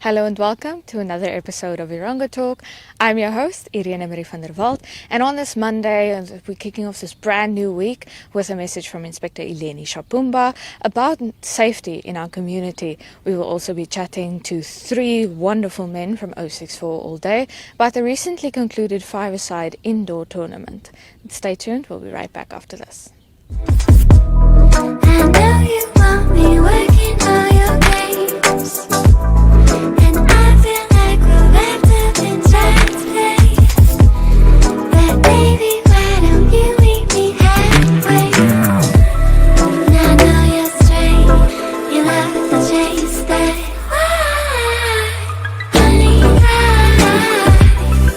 Hello and welcome to another episode of Erongo Talk. I'm your host, Ileni Shapumba, and on this Monday, we're kicking off this brand new week with a message from Inspector Ileni Shapumba about safety in our community. We will also be chatting to three wonderful men from 064 all day about the recently concluded five-a-side indoor tournament. Stay tuned, we'll be right back after this. I know you want me working all your games, and I feel like we're wrapped up in child's play. But baby, why don't you meet me halfway? And I know you're straight, you love the chase, but why? Honey, I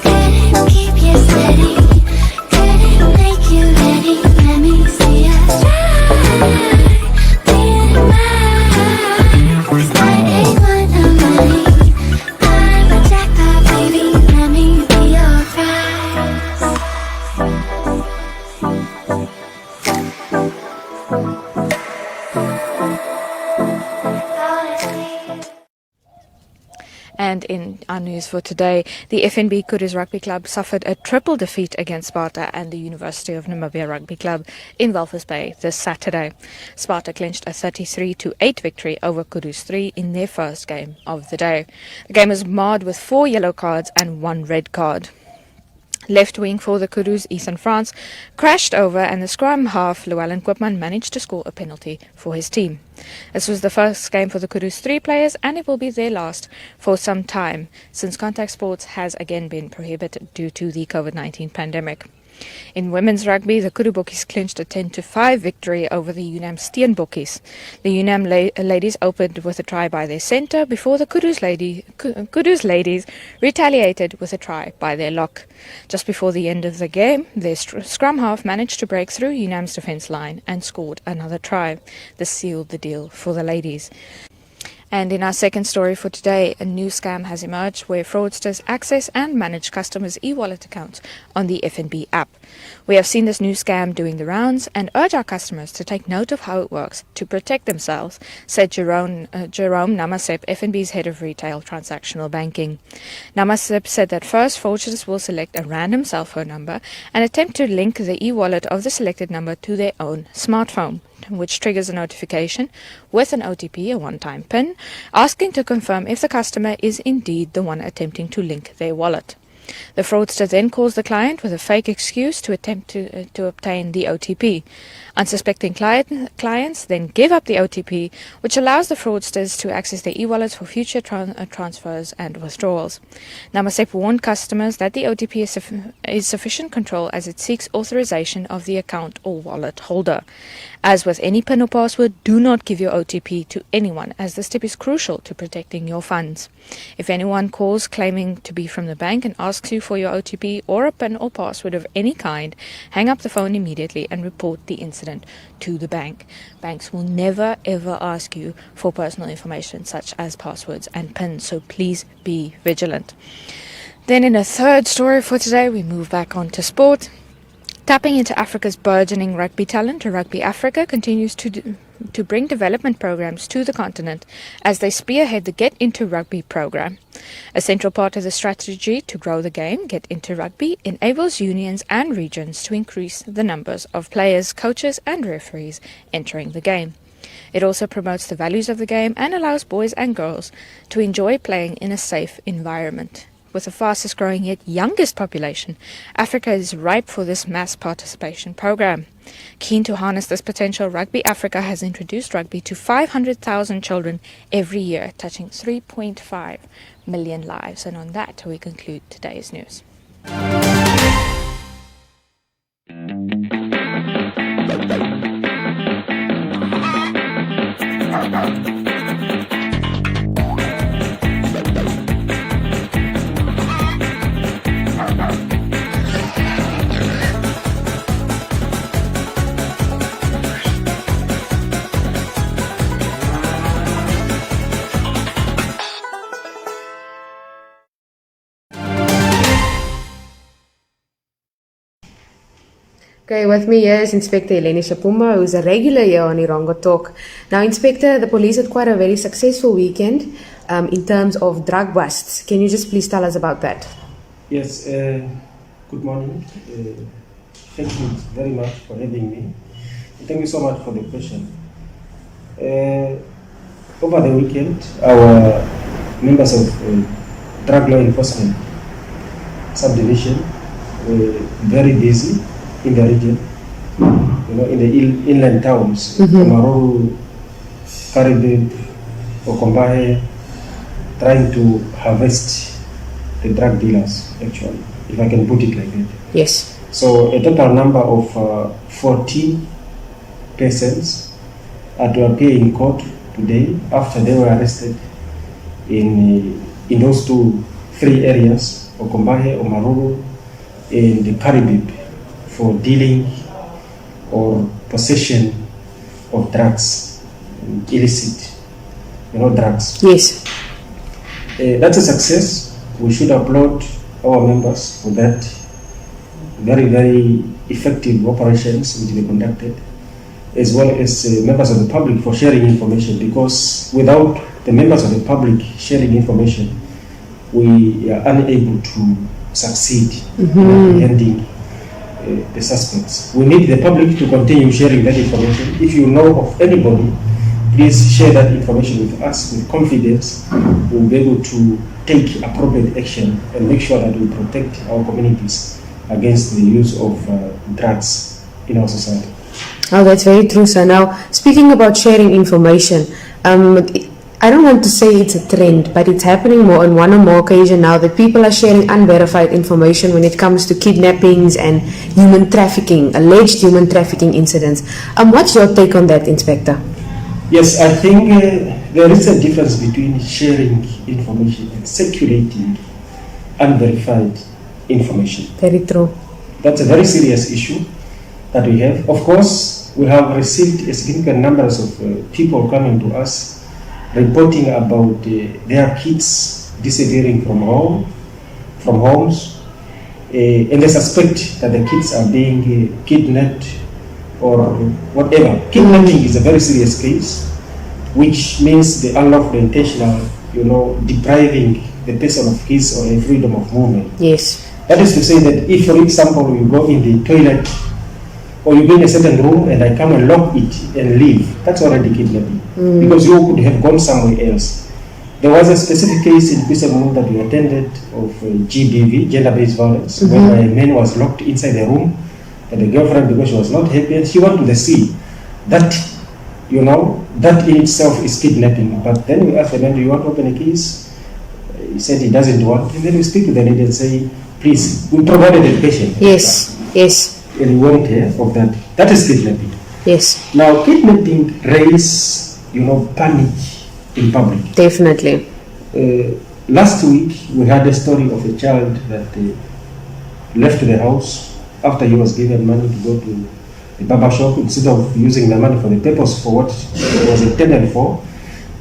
couldn't keep you steady, couldn't make you ready. Let me see us try. And in our news for today, the FNB Kudus Rugby Club suffered a triple defeat against Sparta and the University of Namibia Rugby Club in Walvis Bay this Saturday. Sparta clinched a 33-8 victory over Kudus 3 in their first game of the day. The game was marred with 4 yellow cards and 1 red card. Left wing for the Kudus, Eastern France, crashed over and the scrum half, Llewellyn Koopman, managed to score a penalty for his team. This was the first game for the Kudus 3 players and it will be their last for some time since contact sports has again been prohibited due to the COVID-19 pandemic. In women's rugby, the Kudu Bokkies clinched a 10-5 victory over the UNAM Steenbokkies. The UNAM ladies opened with a try by their centre before the Kudus ladies retaliated with a try by their lock. Just before the end of the game, their scrum half managed to break through UNAM's defence line and scored another try. This sealed the deal for the ladies. And in our second story for today, a new scam has emerged where fraudsters access and manage customers' e-wallet accounts on the FNB app. We have seen this new scam doing the rounds and urge our customers to take note of how it works to protect themselves, said Jerome Namasep, FNB's head of retail transactional banking. Namasep said that first, fraudsters will select a random cell phone number and attempt to link the e-wallet of the selected number to their own smartphone, which triggers a notification with an OTP, a one-time PIN, asking to confirm if the customer is indeed the one attempting to link their wallet. The fraudster then calls the client with a fake excuse to attempt to obtain the OTP. Unsuspecting clients then give up the OTP, which allows the fraudsters to access their e-wallets for future transfers and withdrawals. Namasep warned customers that the OTP is sufficient control as it seeks authorization of the account or wallet holder. As with any PIN or password, do not give your OTP to anyone, as this tip is crucial to protecting your funds. If anyone calls claiming to be from the bank and asks you for your OTP or a PIN or password of any kind, hang up the phone immediately and report the incident to the bank. Banks will never ever ask you for personal information such as passwords and PINs, so please be vigilant. Then in a third story for today, we move back onto sport. Tapping into Africa's burgeoning rugby talent, Rugby Africa continues to bring development programs to the continent as they spearhead the Get Into Rugby program. A central part of the strategy to grow the game, Get Into Rugby, enables unions and regions to increase the numbers of players, coaches and referees entering the game. It also promotes the values of the game and allows boys and girls to enjoy playing in a safe environment. With the fastest growing yet youngest population, Africa is ripe for this mass participation program. Keen to harness this potential, Rugby Africa has introduced rugby to 500,000 children every year, touching 3.5 million lives. And on that, we conclude today's news. Okay, with me here is Inspector Ileni Shapumba, who's a regular here on Erongo Talk. Now, Inspector, the police had quite a very successful weekend. in terms of drug busts. Can you just please tell us about that? Yes, good morning. Thank you very much for having me. Thank you so much for the question. Over the weekend, our members of Drug Law Enforcement Subdivision were very busy in the region, in the inland towns, Omaruru, Karibib, Okombahe, trying to harvest the drug dealers, actually, if I can put it like that. Yes. So a total number of 14 persons are to appear in court today after they were arrested in those three areas, Okombahe, Omaruru, and the Karibib, for dealing or possession of drugs, illicit, drugs. Yes. That's a success. We should applaud our members for that very, very effective operations which they conducted, as well as members of the public for sharing information, because without the members of the public sharing information, we are unable to succeed in apprehending the suspects. We need the public to continue sharing that information. If you know of anybody, please share that information with us with confidence. We'll be able to take appropriate action and make sure that we protect our communities against the use of drugs in our society. Oh, that's very true, sir. Now, speaking about sharing information, I don't want to say it's a trend, but it's happening more on one or more occasions now that people are sharing unverified information when it comes to kidnappings and human trafficking, alleged human trafficking incidents. What's your take on that, Inspector? Yes, I think there is a difference between sharing information and circulating unverified information. Very true. That's a very serious issue that we have. Of course, we have received a significant numbers of people coming to us reporting about their kids disappearing from homes, and they suspect that the kids are being kidnapped or whatever. Kidnapping is a very serious case, which means the unlawful intentional, depriving the person of his or her freedom of movement. Yes. That is to say that if, for example, you go in the toilet or you go in a certain room and I come and lock it and leave, that's already kidnapping. Because you could have gone somewhere else. There was a specific case in Pisamu that we attended of GBV, gender-based violence, where a man was locked inside the room, and the girlfriend, because she was not happy, and she went to the sea. That, that in itself is kidnapping. But then we asked the man, do you want to open a case? He said he doesn't want. And then we speak to the lady and say, please, we provided education. Yes, yes. And we went here of that. That is kidnapping. Yes. Now, kidnapping raises, panic in public. Definitely. Last week, we had a story of a child that left the house after he was given money to go to the barber shop. Instead of using the money for the purpose for what it was intended for,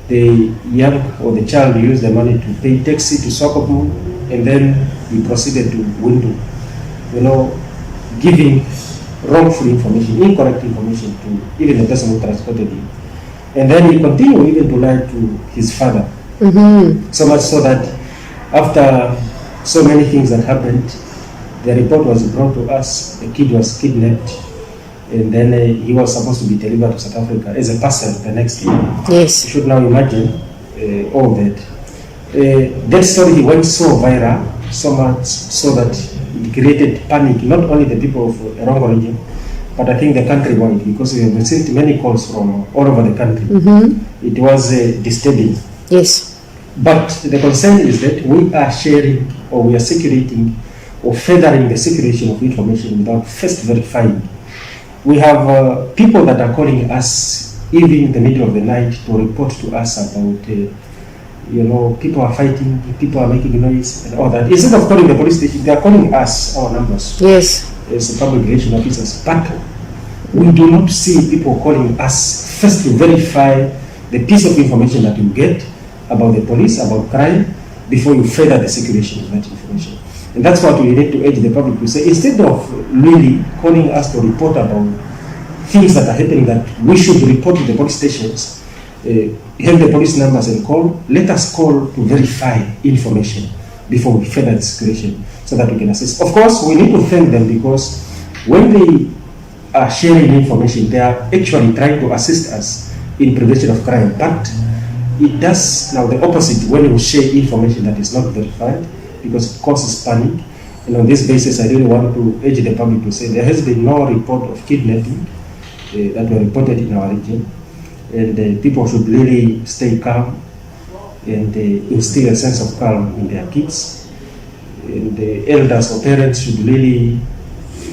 the young or the child used the money to pay taxi to Sokopu, and then he proceeded to window, giving wrongful information, incorrect information to even the person who transported him. And then he continued even to lie to his father. So much so that after so many things that happened, the report was brought to us, the kid was kidnapped, and then he was supposed to be delivered to South Africa as a parcel the next day. Yes. You should now imagine all that. That story went so viral, so much so that it created panic, not only the people of Erongo Region, but I think the countrywide, because we have received many calls from all over the country. It was disturbing. Yes. But the concern is that we are sharing or we are circulating or furthering the circulation of information without first verifying. We have people that are calling us even in the middle of the night to report to us about, people are fighting, people are making noise and all that. Instead of calling the police station, they are calling us, our numbers. Yes. As public relations officers. But we do not see people calling us first to verify the piece of information that you get about the police, about crime, before you further the circulation of that information. And that's what we need to urge the public to say. Instead of really calling us to report about things that are happening that we should report to the police stations, have the police numbers and call. Let us call to verify information before we further escalation so that we can assist. Of course, we need to thank them because when they are sharing information, they are actually trying to assist us in prevention of crime. But it does now the opposite when you share information that is not verified because it causes panic. And on this basis, I really want to urge the public to say there has been no report of kidnapping that were reported in our region. And people should really stay calm and instill a sense of calm in their kids. And the elders or parents should really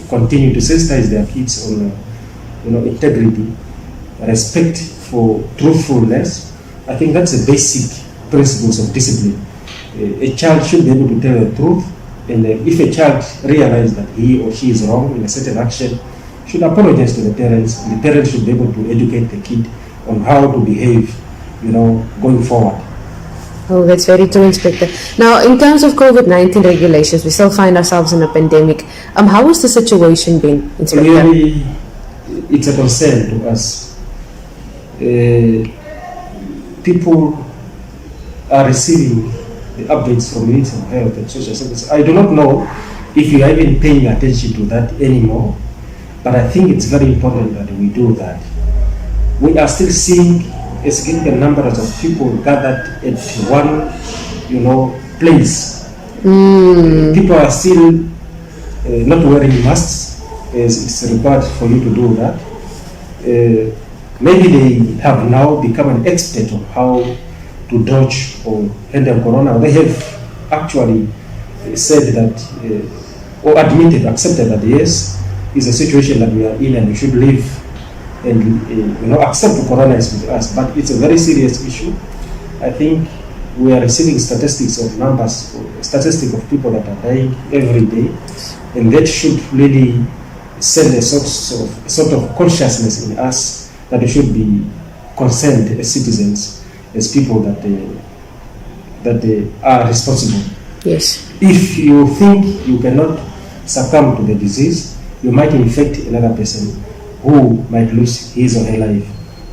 continue to sensitize their kids on integrity, respect for truthfulness. I think that's the basic principles of discipline. A child should be able to tell the truth, and if a child realizes that he or she is wrong in a certain action, should apologize to the parents. The parents should be able to educate the kid on how to behave, going forward. Oh, that's very true, Inspector. Now, in terms of COVID-19 regulations, we still find ourselves in a pandemic. How has the situation been, Inspector? Really, it's a concern to us. People are receiving the updates from Ministry of Health and Social Services. I do not know if you are even paying attention to that anymore, but I think it's very important that we do that. We are still seeing a significant number of people gathered at one, place. People are still not wearing masks, as it's required for you to do that. Maybe they have now become an expert on how to dodge or handle corona. They have actually said that, or accepted that yes, it's a situation that we are in and we should live and accept corona is with us. But it's a very serious issue. I think we are receiving statistics of people that are dying every day, and that should really send a sort of consciousness in us that we should be concerned as citizens, as people that they are responsible. Yes. If you think you cannot succumb to the disease, you might infect another person who might lose his or her life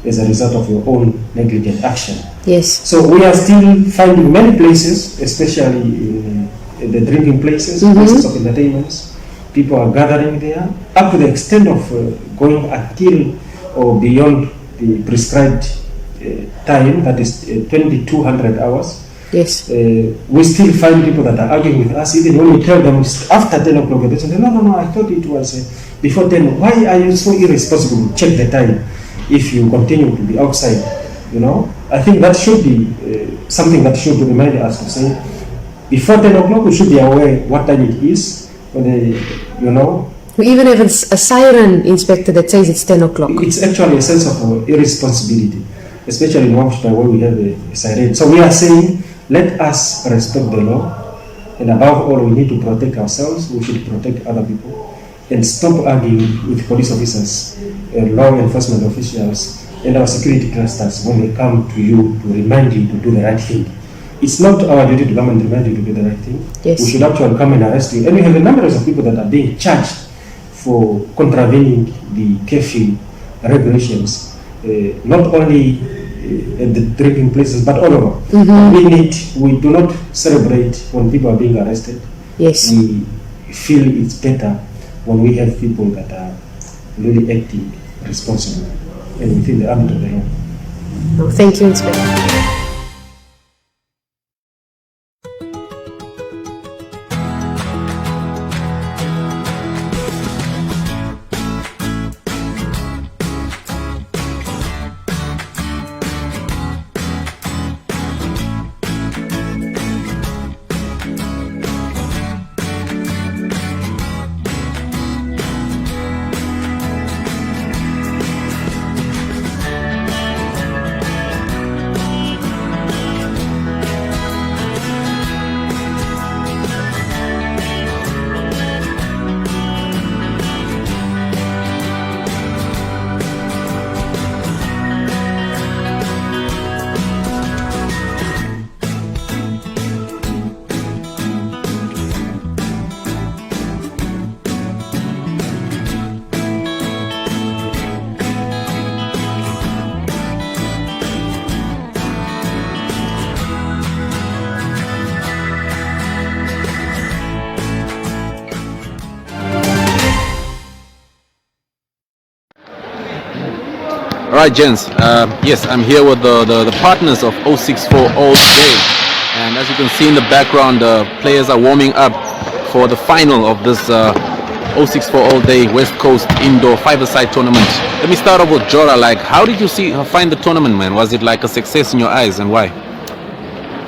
as a result of your own negligent action. Yes. So we are still finding many places, especially in the drinking places, places of entertainments. People are gathering there up to the extent of going until or beyond the prescribed time, that is 2200 hours. Yes. We still find people that are arguing with us, even when we tell them after 10 o'clock, they say, no, I thought it was before 10. Why are you so irresponsible to check the time if you continue to be outside? I think that should be something that should remind us to say, before 10 o'clock, we should be aware what time it is. We even have a siren, Inspector, that says it's 10 o'clock. It's actually a sense of irresponsibility, especially in Walvis Bay where we have a siren. So we are saying, let us respect the law, and above all, we need to protect ourselves. We should protect other people, and stop arguing with police officers, law enforcement officials, and our security clusters when they come to you to remind you to do the right thing. It's not our duty to come and remind you to do the right thing. Yes. We should actually come and arrest you. And we have a number of people that are being charged for contravening the curfew regulations, not only at the drinking places, but all over. We do not celebrate when people are being arrested. Yes. We feel it's better when we have people that are really acting responsibly and within the ambit of the law. Thank you, Inspector. Right, gents. Yes, I'm here with the partners of 064 All Day. And as you can see in the background, the players are warming up for the final of this 064 All Day West Coast Indoor Five-a-side tournament. Let me start off with Jora. Like, how did you find the tournament, man? Was it like a success in your eyes, and why?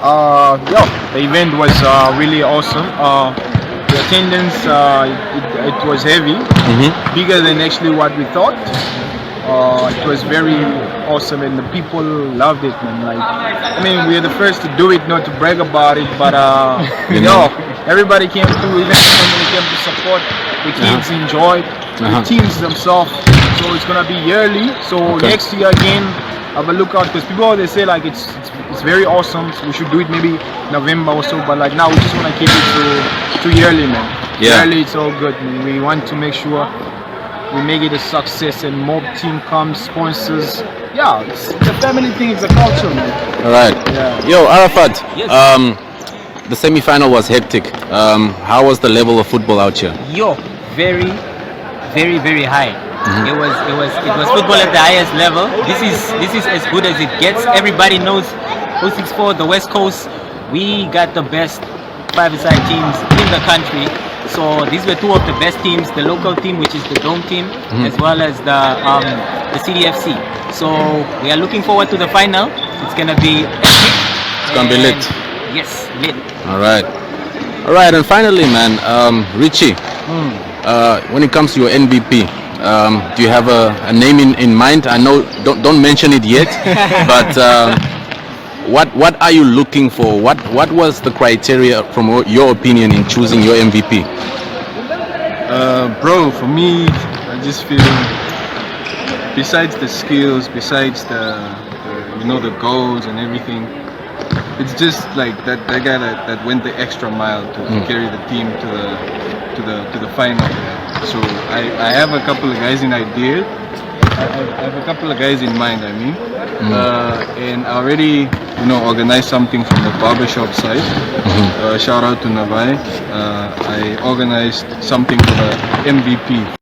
The event was really awesome. The attendance, it was heavy, bigger than actually what we thought. It was very awesome, and the people loved it, man. Like, I mean, we are the first to do it, not to brag about it, but everybody came through. Even the family came to support. The kids enjoyed. The teams themselves. So it's gonna be yearly. So next year again, have a look out, because people always say like it's very awesome. So we should do it maybe November or so. But like now, we just wanna keep it to yearly, man. Yeah. Yearly, it's all good, man. We want to make sure we make it a success and more team comes, sponsors. Yeah, it's a family thing, it's a culture, man. Alright. Yeah. Yo, Arafat, Yes. the semi-final was hectic. How was the level of football out here? Yo, very high. It was football at the highest level. This is as good as it gets. Everybody knows 064, the West Coast. We got the best five-a-side teams in the country. So these were two of the best teams, the local team, which is the Dome team, as well as the CDFC. So we are looking forward to the final. It's gonna be epic. It's gonna be lit. Yes, lit. Alright, and finally, man, Richie, when it comes to your MVP, do you have a name in mind? I know, don't mention it yet, but what are you looking for? What was the criteria from your opinion in choosing your MVP? Bro, for me, I just feel besides the skills, besides the goals and everything, it's just like that guy that went the extra mile to carry the team to the final. So I have a couple of guys in idea. I have a couple of guys in mind, and I already organized something from the barbershop side. Shout out to Navai. I organized something for the MVP.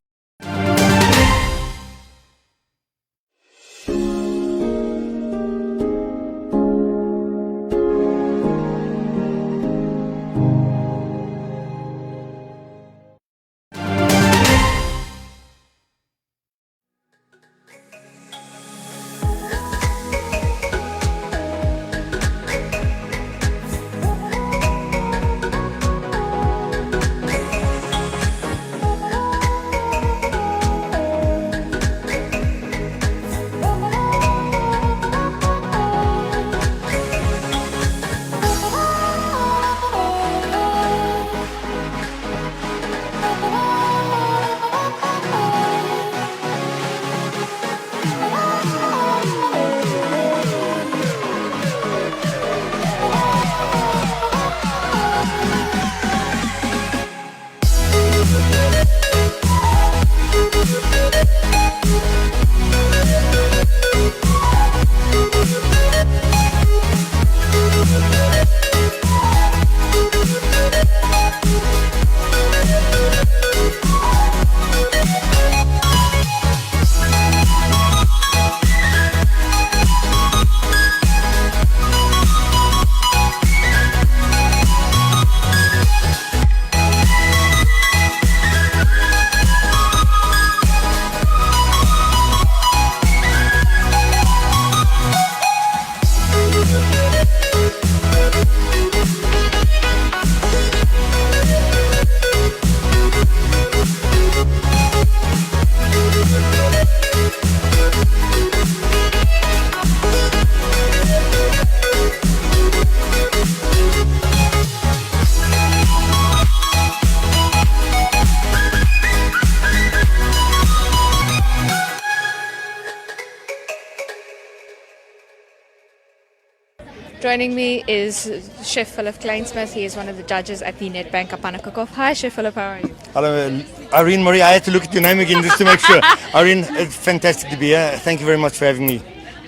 Joining me is Chef Philip Kleinsmith. He is one of the judges at the Nedbank Kapana Cook Off. Hi, Chef Philip. How are you? Hello, Irene Marie. I had to look at your name again just to make sure. Irene, it's fantastic to be here. Thank you very much for having me.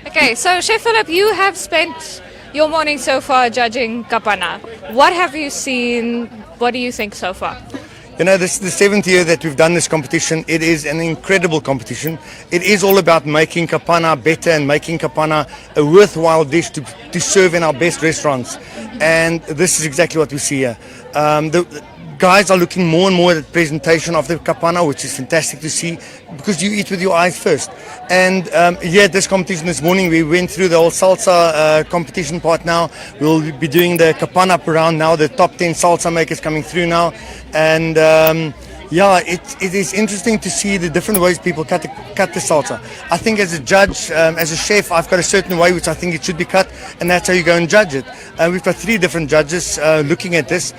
Okay, so Chef Philip, you have spent your morning so far judging Kapana. What have you seen? What do you think so far? You know, this is the 7th year that we've done this competition. It is an incredible competition. It is all about making Kapana better and making Kapana a worthwhile dish to serve in our best restaurants. And this is exactly what we see here. The guys are looking more and more at the presentation of the Kapana, which is fantastic to see, because you eat with your eyes first. And at this competition this morning, we went through the whole salsa competition part now. We'll be doing the Kapana up around now, the top 10 salsa makers coming through now. And it is interesting to see the different ways people cut the salsa. I think as a judge, as a chef, I've got a certain way which I think it should be cut, and that's how you go and judge it. We've got 3 different judges looking at this.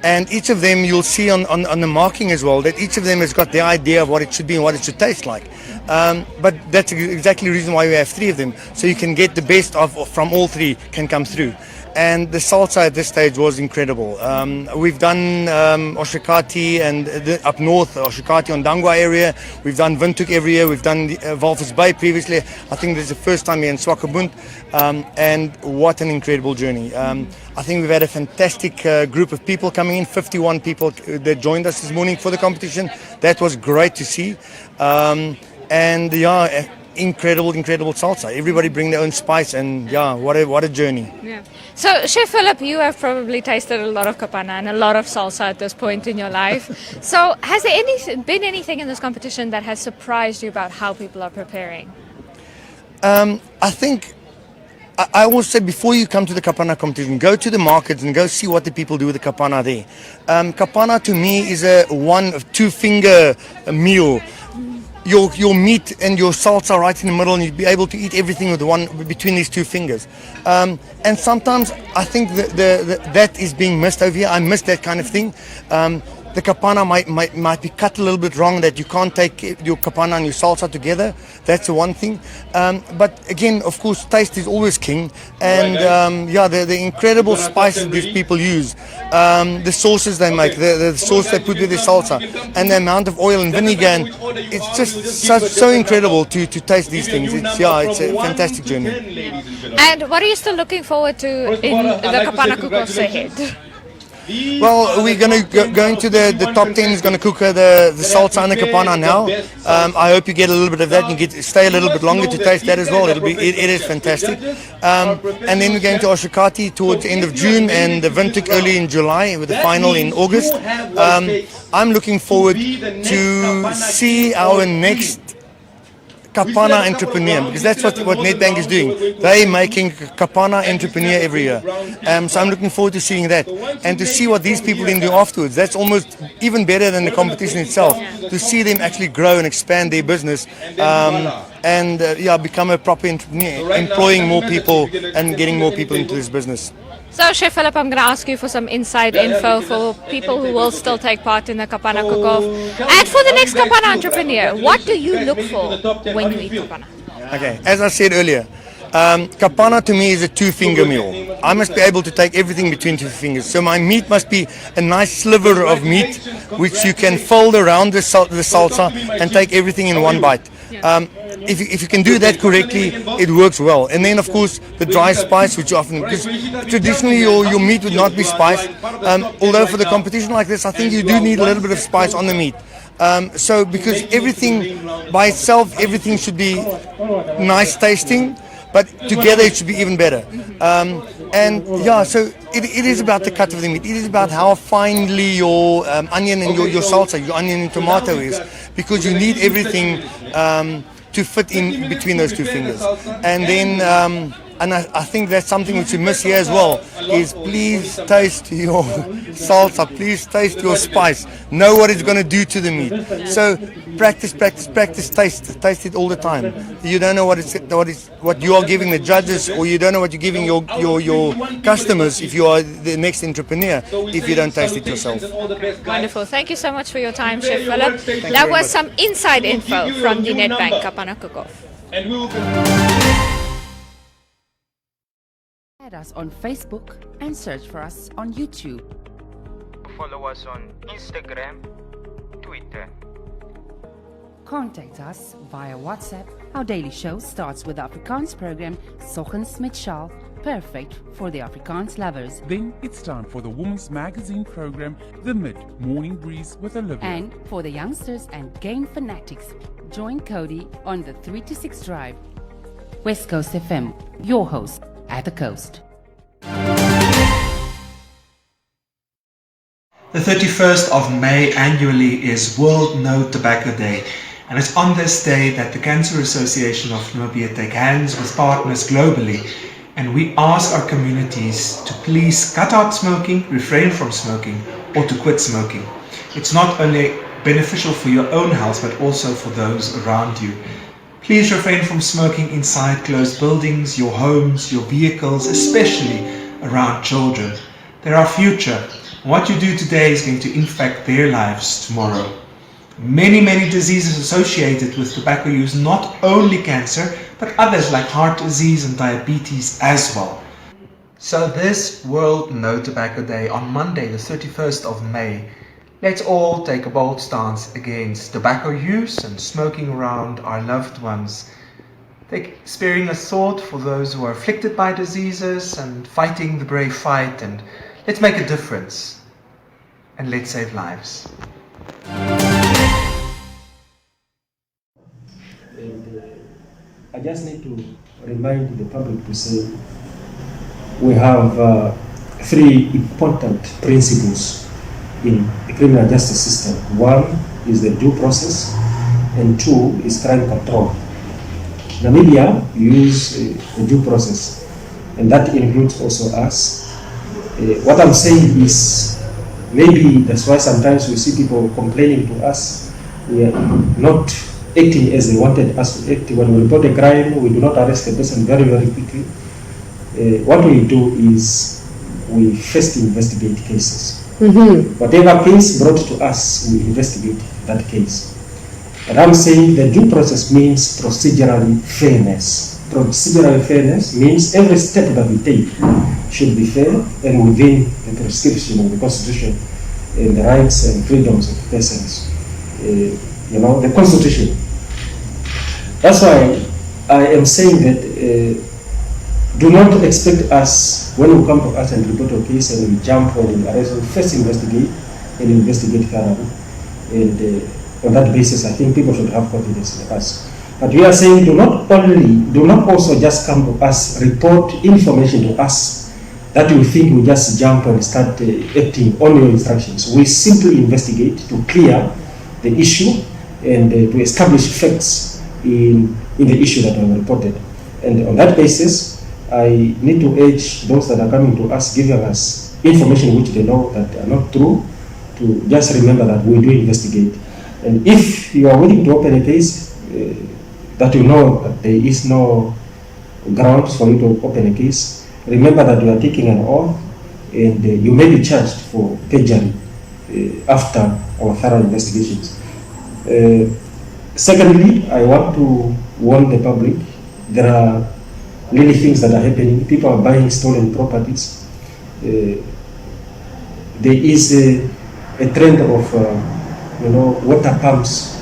And each of them, you'll see on the marking as well, that each of them has got their idea of what it should be and what it should taste like. But that's exactly the reason why we have 3 of them. So you can get the best from all 3 can come through. And the salsa at this stage was incredible. We've done Oshikati and up north, Oshikati on Dangwa area. We've done Windhoek every year. We've done Walvis Bay previously. I think this is the first time here in Swakopmund. And what an incredible journey. I think we've had a fantastic group of people coming in, 51 people that joined us this morning for the competition. That was great to see. Incredible salsa. Everybody bring their own spice, and what a journey. Yeah. So, Chef Philip, you have probably tasted a lot of Kapana and a lot of salsa at this point in your life. So, has there been anything in this competition that has surprised you about how people are preparing? I think I always say, before you come to the Kapana competition, go to the markets and go see what the people do with the Kapana there. Kapana to me is a 1 of 2 finger meal. Your meat and your salsa right in the middle, and you'd be able to eat everything with between these 2 fingers. And sometimes I think that is being missed over here. I miss that kind of thing. The Kapana might be cut a little bit wrong, that you can't take your Kapana and your salsa together. That's the one thing. But again, of course, taste is always king. And the incredible spices these people use, the sauces they make, the sauce they put with the salsa, and the amount of oil and vinegar. And it's just so incredible to taste these things. It's a fantastic journey. And what are you still looking forward to in the Kapana Cook Off ahead? Well, we're going to go into the top 10 is going to cook the salsa and the Kapana now. I hope you get a little bit of that and stay a little bit longer to taste that as well. It is fantastic. And then we're going to Oshikati towards the end of June, and the Windhoek early in July with the final in August. I'm looking forward to see our next Kapana entrepreneur, because that's what Nedbank is doing. They're making Kapana entrepreneur every year. So I'm looking forward to seeing that, and to see what these people then do afterwards. That's almost even better than the competition itself, to see them actually grow and expand their business, and become a proper entrepreneur, employing more people and getting more people into this business. So, Chef Philip, I'm going to ask you for some inside info for people who will still take part in the Kapana Cook Off. And for the next Kapana entrepreneur, what do you look for when you eat Kapana? Okay, as I said earlier, Kapana to me is a 2-finger meal. I must be able to take everything between 2 fingers. So my meat must be a nice sliver of meat, which you can fold around the salsa and take everything in one bite. If you can do that correctly, it works well. And then, of course, the dry spice, which often, because traditionally your meat would not be spiced. Although for the competition like this, I think you do need a little bit of spice on the meat. So because everything by itself, everything should be nice tasting, but together it should be even better. So it is about the cut of the meat. It is about how finely your onion and your salsa, your onion and tomato is, because you need everything to fit in between those 2 fingers. And then I think that's something which you miss here as well, is please taste your salsa, please taste your spice, know what it's going to do to the meat. So practice, taste it all the time. You don't know what you are giving the judges, or you don't know what you're giving your customers if you are the next entrepreneur, if you don't taste it yourself. Wonderful. Thank you so much for your time, Chef Philip. That was some inside info from the Nedbank Kapana Cook Off. Add us on Facebook and search for us on YouTube. Follow us on Instagram, Twitter. Contact us via WhatsApp. Our daily show starts with the Afrikaans program Soggens met Charles perfect for the Afrikaans lovers. Then it's time for the women's magazine program, The Mid-Morning Breeze with Olivia. And for the youngsters and game fanatics, join Cody on the 3 to 6 drive. West Coast FM, your host at the coast. The 31st of May annually is World No Tobacco Day, and it's on this day that the Cancer Association of Namibia take hands with partners globally, and we ask our communities to please cut out smoking, refrain from smoking, or to quit smoking. It's not only beneficial for your own health but also for those around you. Please refrain from smoking inside closed buildings, your homes, your vehicles, especially around children. They're our future. What you do today is going to impact their lives tomorrow. Many diseases associated with tobacco use, not only cancer, but others like heart disease and diabetes as well. So this World No Tobacco Day on Monday, the 31st of May, let's all take a bold stance against tobacco use and smoking around our loved ones. Sparing a thought for those who are afflicted by diseases and fighting the brave fight, and let's make a difference and let's save lives. I just need to remind the public to say we have three important principles in the criminal justice system. One is the due process, and two is crime control. Namibia use the due process, and that includes also us. What I'm saying is, maybe that's why sometimes we see people complaining to us we are not acting as they wanted us to act. When we report a crime, we do not arrest the person very quickly. What we do is we first investigate cases. Whatever case brought to us, we investigate that case. But I'm saying the due process means procedural fairness. Procedural fairness means every step that we take should be fair and within the prescription of the Constitution and the rights and freedoms of persons. The Constitution. That's why I am saying that do not expect us, when you come to us and report a case and we jump or we arrest, we first investigate and investigate thoroughly. And on that basis, I think people should have confidence in us. But we are saying do not also just come to us, report information to us that you think we just jump and start acting on your instructions. We simply investigate to clear the issue and to establish facts in the issue that was reported. And on that basis, I need to urge those that are coming to us, giving us information which they know that are not true, to just remember that we do investigate. And if you are willing to open a case, that you know that there is no grounds for you to open a case, remember that you are taking an oath and you may be charged for perjury after our thorough investigations. Secondly, I want to warn the public, there are many things that are happening. People are buying stolen properties. There is a trend of water pumps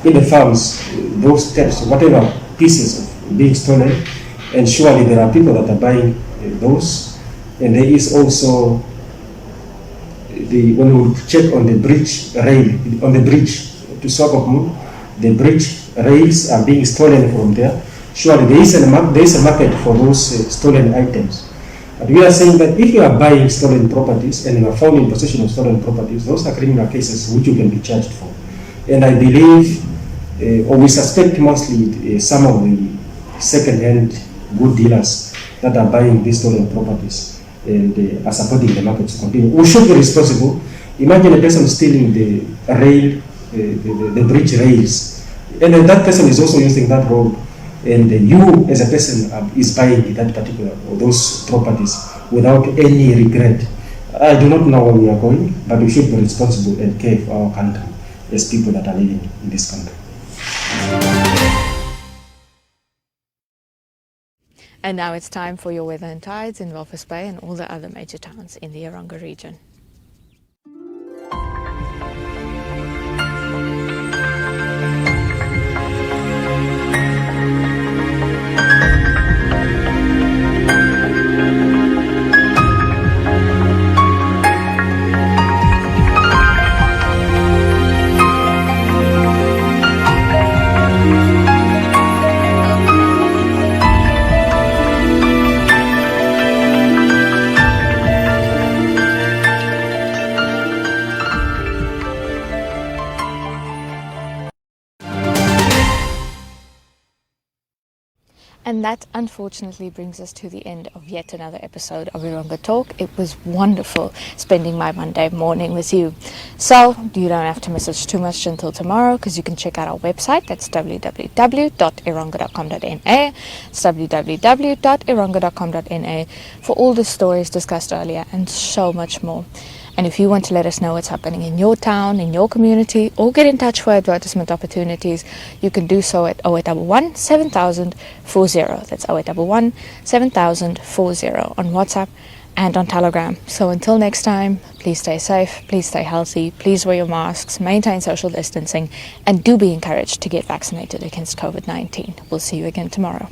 in the farms, those taps, whatever pieces of being stolen, and surely there are people that are buying those. And there is also when we check on the bridge rail, on the bridge to Swakopmund, the bridge rails are being stolen from there. Surely there is a market for those stolen items. But we are saying that if you are buying stolen properties and you are found in possession of stolen properties, those are criminal cases which you can be charged for. And I believe, or we suspect mostly some of the second-hand good dealers that are buying these stolen properties and are supporting the market to continue. We should be responsible. Imagine a person stealing the rail, the bridge rails, and then that person is also using that road, and you as a person is buying that particular or those properties without any regret. I do not know where we are going, but we should be responsible and care for our country as people that are living in this country. And now it's time for your weather and tides in Walvis Bay and all the other major towns in the Erongo region. And that unfortunately brings us to the end of yet another episode of Erongo Talk. It was wonderful spending my Monday morning with you. So you don't have to miss us too much until tomorrow, because you can check out our website. That's www.erongo.com.na. It's www.erongo.com.na for all the stories discussed earlier and so much more. And if you want to let us know what's happening in your town, in your community, or get in touch for advertisement opportunities, you can do so at 0811 7000 40. That's 0811 7000 40 on WhatsApp and on Telegram. So until next time, please stay safe, please stay healthy, please wear your masks, maintain social distancing, and do be encouraged to get vaccinated against COVID-19. We'll see you again tomorrow.